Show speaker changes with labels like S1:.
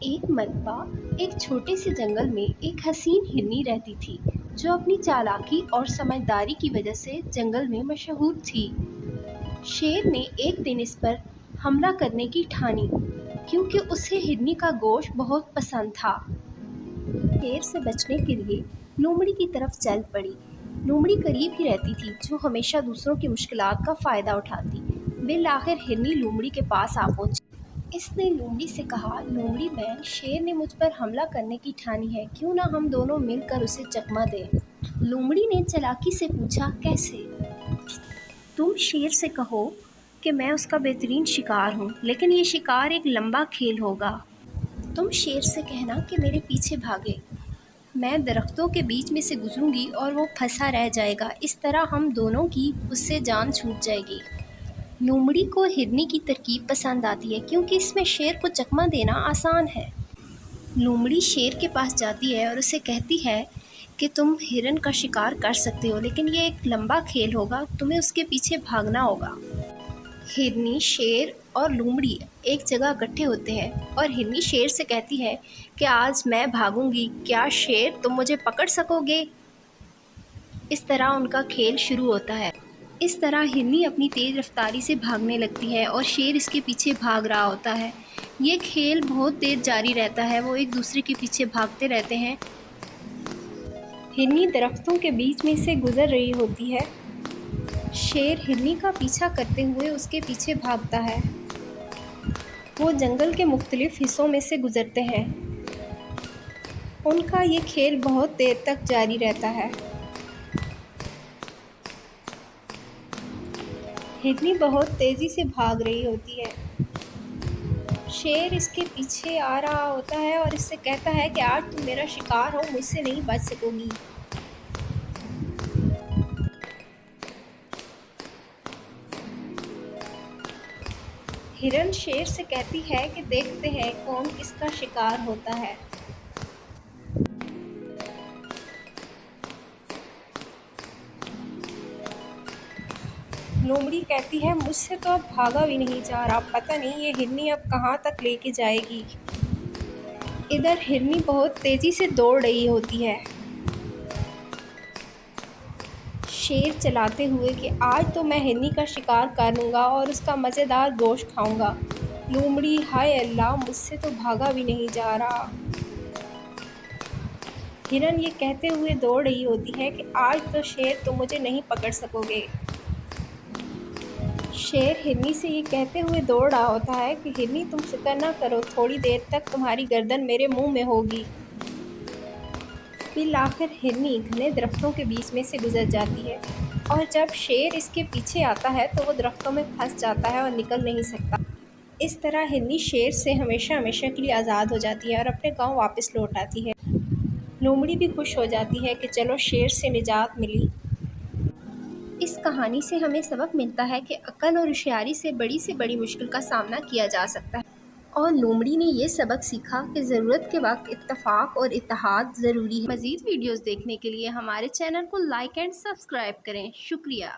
S1: एक मरतबा एक छोटे से जंगल में एक हसीन हिरनी रहती थी जो अपनी चालाकी और समझदारी की वजह से जंगल में मशहूर थी। शेर ने एक दिन इस पर हमला करने की ठानी क्योंकि उसे हिरनी का गोश्त बहुत पसंद था। शेर से बचने के लिए लोमड़ी की तरफ चल पड़ी। लोमड़ी करीब ही रहती थी जो हमेशा दूसरों की मुश्किलात का फ़ायदा उठाती। बिलाखिर हिरनी लोमड़ी के पास आ पहुंची। इसने लोमड़ी से कहा, लोमड़ी बहन, शेर ने मुझ पर हमला करने की ठानी है, क्यों ना हम दोनों मिलकर उसे चकमा दें। लोमड़ी ने चालाकी से पूछा, कैसे? तुम शेर से कहो कि मैं उसका बेहतरीन शिकार हूँ, लेकिन ये शिकार एक लंबा खेल होगा। तुम शेर से कहना कि मेरे पीछे भागे, मैं दरख्तों के बीच में से गुजरूंगी और वो फंसा रह जाएगा। इस तरह हम दोनों की उससे जान छूट जाएगी। लोमड़ी को हिरनी की तरकीब पसंद आती है क्योंकि इसमें शेर को चकमा देना आसान है। लोमड़ी शेर के पास जाती है और उसे कहती है कि तुम हिरन का शिकार कर सकते हो, लेकिन ये एक लंबा खेल होगा, तुम्हें उसके पीछे भागना होगा। हिरनी, शेर और लोमड़ी एक जगह इकट्ठे होते हैं और हिरनी शेर से कहती है कि आज मैं भागूंगी, क्या शेर तुम मुझे पकड़ सकोगे? इस तरह उनका खेल शुरू होता है। इस तरह हिरनी अपनी तेज़ रफ्तारी से भागने लगती है और शेर इसके पीछे भाग रहा होता है। ये खेल बहुत देर जारी रहता है, वो एक दूसरे के पीछे भागते रहते हैं। हिरनी दरख्तों के बीच में से गुजर रही होती है। शेर हिरनी का पीछा करते हुए उसके पीछे भागता है। वो जंगल के मुख्तलिफ हिस्सों में से गुजरते हैं। उनका ये खेल बहुत देर तक जारी रहता है। हिरनी बहुत तेज़ी से भाग रही होती है। शेर इसके पीछे आ रहा होता है और इससे कहता है कि आज तुम मेरा शिकार हो, मुझसे नहीं बच सकोगी। हिरन शेर से कहती है कि देखते हैं कौन किसका शिकार होता है। लोमड़ी कहती है, मुझसे तो अब भागा भी नहीं जा रहा, पता नहीं ये हिरनी अब कहाँ तक लेके जाएगी। इधर हिरनी बहुत तेज़ी से दौड़ रही होती है, शेर चलाते हुए कि आज तो मैं हिरनी का शिकार कर लूँगा और उसका मज़ेदार गोश्त खाऊंगा। लोमड़ी, हाय अल्लाह, मुझसे तो भागा भी नहीं जा रहा। हिरन ये कहते हुए दौड़ रही होती है कि आज तो शेर तुम मुझे नहीं पकड़ सकोगे। शेर हिरनी से ये कहते हुए दौड़ रहा होता है कि हिरनी, तुम फिक्र ना करो, थोड़ी देर तक तुम्हारी गर्दन मेरे मुंह में होगी। फिर आखिर हिरनी घने दरख्तों के बीच में से गुजर जाती है और जब शेर इसके पीछे आता है तो वो दरख्तों में फंस जाता है और निकल नहीं सकता। इस तरह हिरनी शेर से हमेशा हमेशा के लिए आज़ाद हो जाती है और अपने गांव वापस लौट आती है। लोमड़ी भी खुश हो जाती है कि चलो शेर से निजात मिली। इस कहानी से हमें सबक मिलता है कि अक्ल और होशियारी से बड़ी मुश्किल का सामना किया जा सकता है। और लोमड़ी ने ये सबक सीखा कि ज़रूरत के वक्त इत्तेफाक और इत्तेहाद ज़रूरी है। मज़ीद वीडियोज़ देखने के लिए हमारे चैनल को लाइक एंड सब्सक्राइब करें। शुक्रिया।